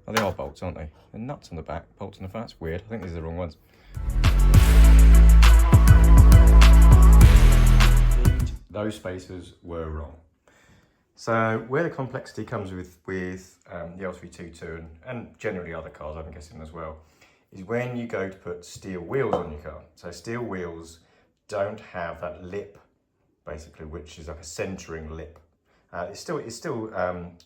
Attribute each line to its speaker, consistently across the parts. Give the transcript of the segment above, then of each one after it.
Speaker 1: Oh, they are bolts, aren't they? They're nuts on the back, bolts on the front. That's weird. I think these are the wrong ones. Those spacers were wrong. So where the complexity comes with the L322 and generally other cars, I'm guessing as well, is when you go to put steel wheels on your car. So steel wheels don't have that lip, basically, which is like a centering lip. It's still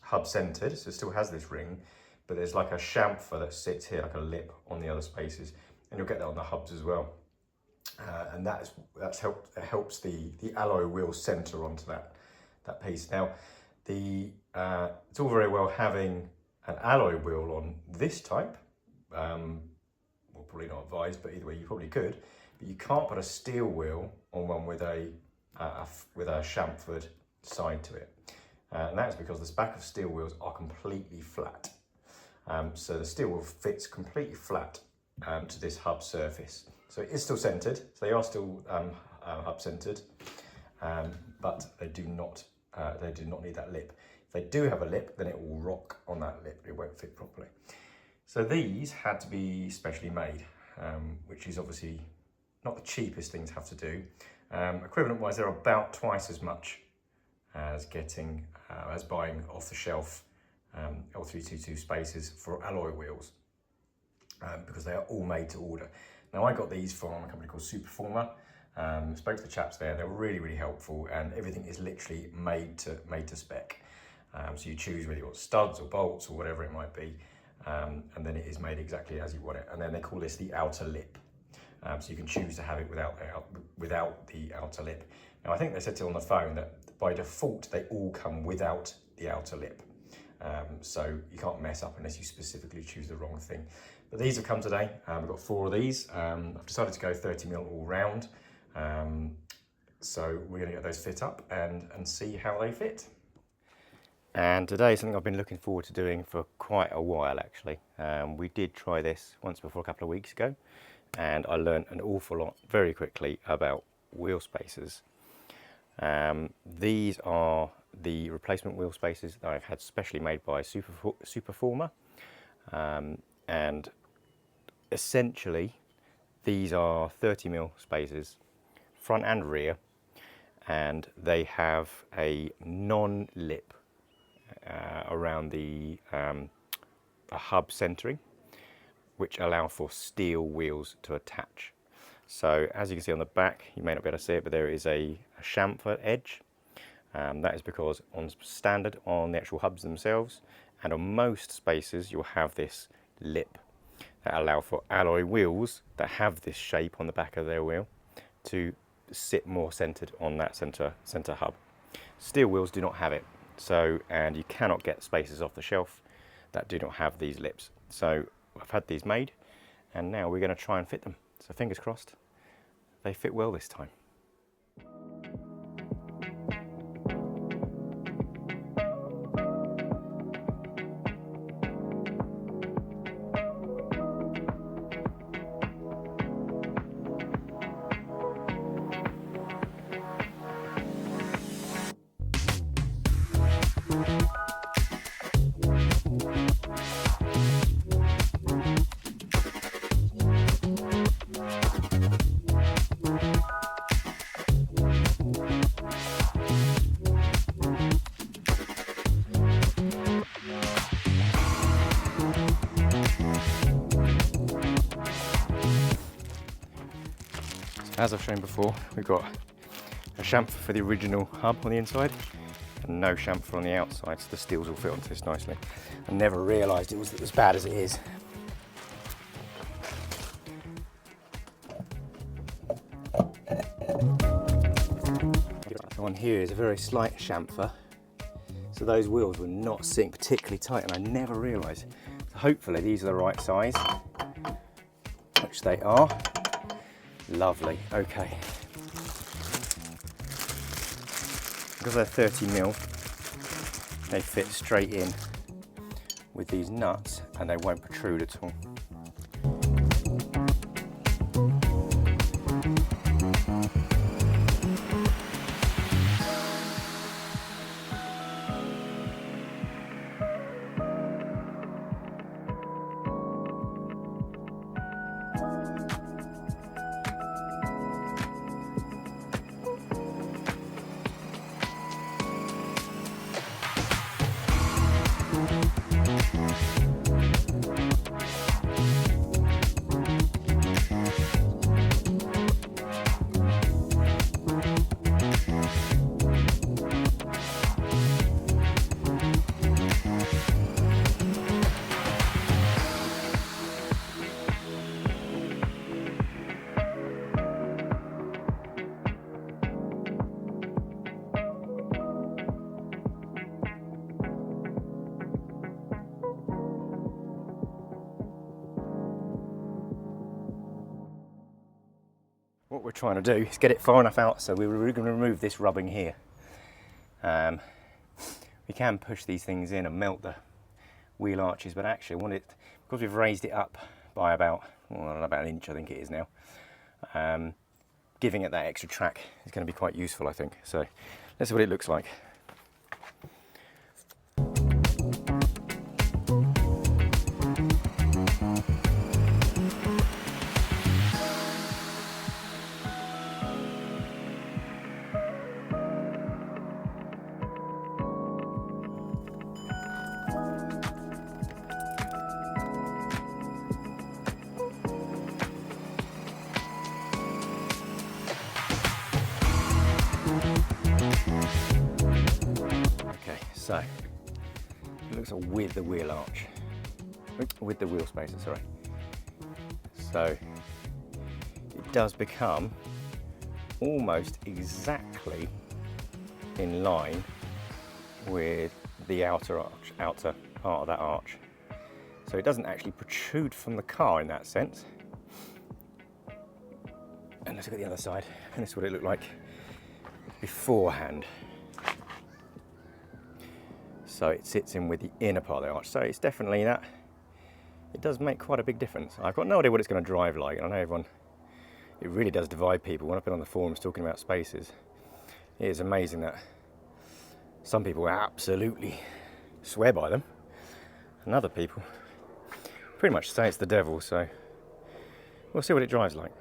Speaker 1: hub centered, so it still has this ring, but there's like a chamfer that sits here, like a lip on the other spaces, and you'll get that on the hubs as well. And it helps the alloy wheel center onto that piece. Now, it's all very well having an alloy wheel on this type. Well, probably not advised, but either way, you probably could. But you can't put a steel wheel on one with a chamfered side to it. And that's because the back of steel wheels are completely flat. So the steel wheel fits completely flat to this hub surface. So it is still centered, so they are still hub centered, but they do not need that lip. If they do have a lip, then it will rock on that lip, it won't fit properly. So these had to be specially made, which is obviously not the cheapest thing to have to do. Equivalent wise, they're about twice as much as buying off the shelf L322 spacers for alloy wheels, because they are all made to order. Now, I got these from a company called Superformer. Spoke to the chaps there. They're really, really helpful, and everything is literally made to spec. So you choose whether you want studs or bolts or whatever it might be, and then it is made exactly as you want it. And then they call this the outer lip. So you can choose to have it without the outer lip. Now, I think they said to you on the phone that by default they all come without the outer lip. So you can't mess up unless you specifically choose the wrong thing. But these have come today. We've got 4 of these. I've decided to go 30mm all round. So we're going to get those fit up and see how they fit. And today is something I've been looking forward to doing for quite a while, actually. We did try this once before a couple of weeks ago, and I learned an awful lot very quickly about wheel spacers. These are the replacement wheel spacers that I've had specially made by Superformer, and essentially these are 30mm spacers, front and rear, and they have a non-lip around the hub centering, which allow for steel wheels to attach. So as you can see on the back, you may not be able to see it, but there is a chamfer edge. That is because on standard on the actual hubs themselves and on most spacers, you'll have this lip that allow for alloy wheels that have this shape on the back of their wheel to sit more centered on that center hub. Steel wheels do not have it, and you cannot get spacers off the shelf that do not have these lips. So I've had these made, and now we're going to try and fit them. So fingers crossed, they fit well this time. As I've shown before, we've got a chamfer for the original hub on the inside and no chamfer on the outside, so the steels will fit onto this nicely. I never realised it was as bad as it is. On here is a very slight chamfer, so those wheels will not sink particularly tight, and I never realised. So hopefully these are the right size, which they are. Lovely, okay. Because they're 30mm, they fit straight in with these nuts and they won't protrude at all. we're trying to do is get it far enough out so we're going to remove this rubbing here. We can push these things in and melt the wheel arches, but actually I want it, because we've raised it up by about, well, I don't know, about an inch I think it is now, giving it that extra track is going to be quite useful, I think. So let's see what it looks like. So it looks like with the wheel arch, with the wheel spacer, sorry. So it does become almost exactly in line with the outer part of that arch. So it doesn't actually protrude from the car in that sense. And let's look at the other side, and this is what it looked like beforehand. So it sits in with the inner part of the arch. So it's definitely that, it does make quite a big difference. I've got no idea what it's going to drive like, and I know everyone, it really does divide people. When I've been on the forums talking about spaces, it is amazing that some people absolutely swear by them, and other people pretty much say it's the devil. So we'll see what it drives like.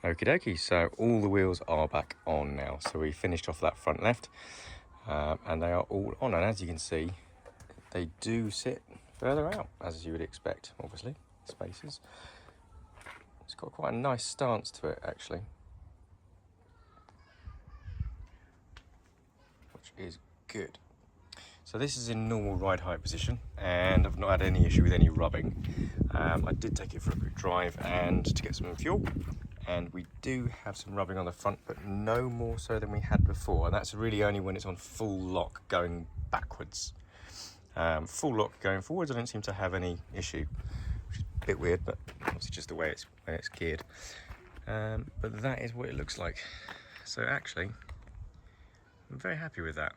Speaker 1: Okie dokie, so all the wheels are back on now. So we finished off that front left, and they are all on. And as you can see, they do sit further out, as you would expect, obviously, spaces. It's got quite a nice stance to it, actually, which is good. So this is in normal ride height position, and I've not had any issue with any rubbing. I did take it for a quick drive and to get some fuel, and we do have some rubbing on the front, but no more so than we had before, and that's really only when it's on full lock going backwards. Full lock going forwards, I don't seem to have any issue, which is a bit weird, but obviously just the way it's geared. But that is what it looks like. So actually, I'm very happy with that.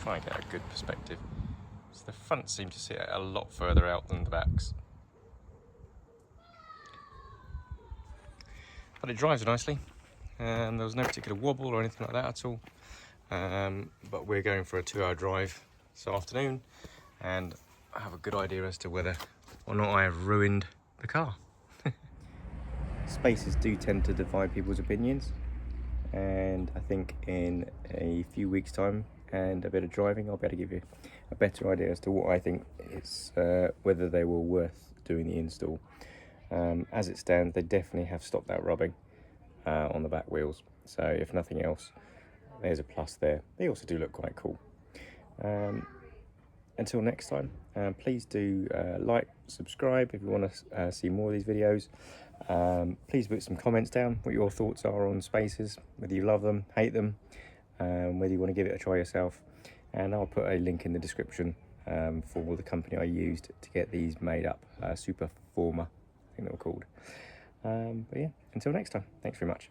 Speaker 1: Try and get a good perspective. So the front seems to sit a lot further out than the backs. But it drives nicely. There was no particular wobble or anything like that at all. But we're going for a 2-hour drive this afternoon, and I have a good idea as to whether or not I have ruined the car. Spaces do tend to divide people's opinions, and I think in a few weeks' time and a bit of driving, I'll be able to give you a better idea as to what I think is whether they were worth doing the install. As it stands, they definitely have stopped that rubbing on the back wheels, so if nothing else, there's a plus there. They also do look quite cool. Until next time, please do like, subscribe if you want to see more of these videos. Please put some comments down what your thoughts are on spaces, whether you love them, hate them, whether you want to give it a try yourself, and I'll put a link in the description for the company I used to get these made up, Superforma, I think they were called. But yeah, until next time, thanks very much.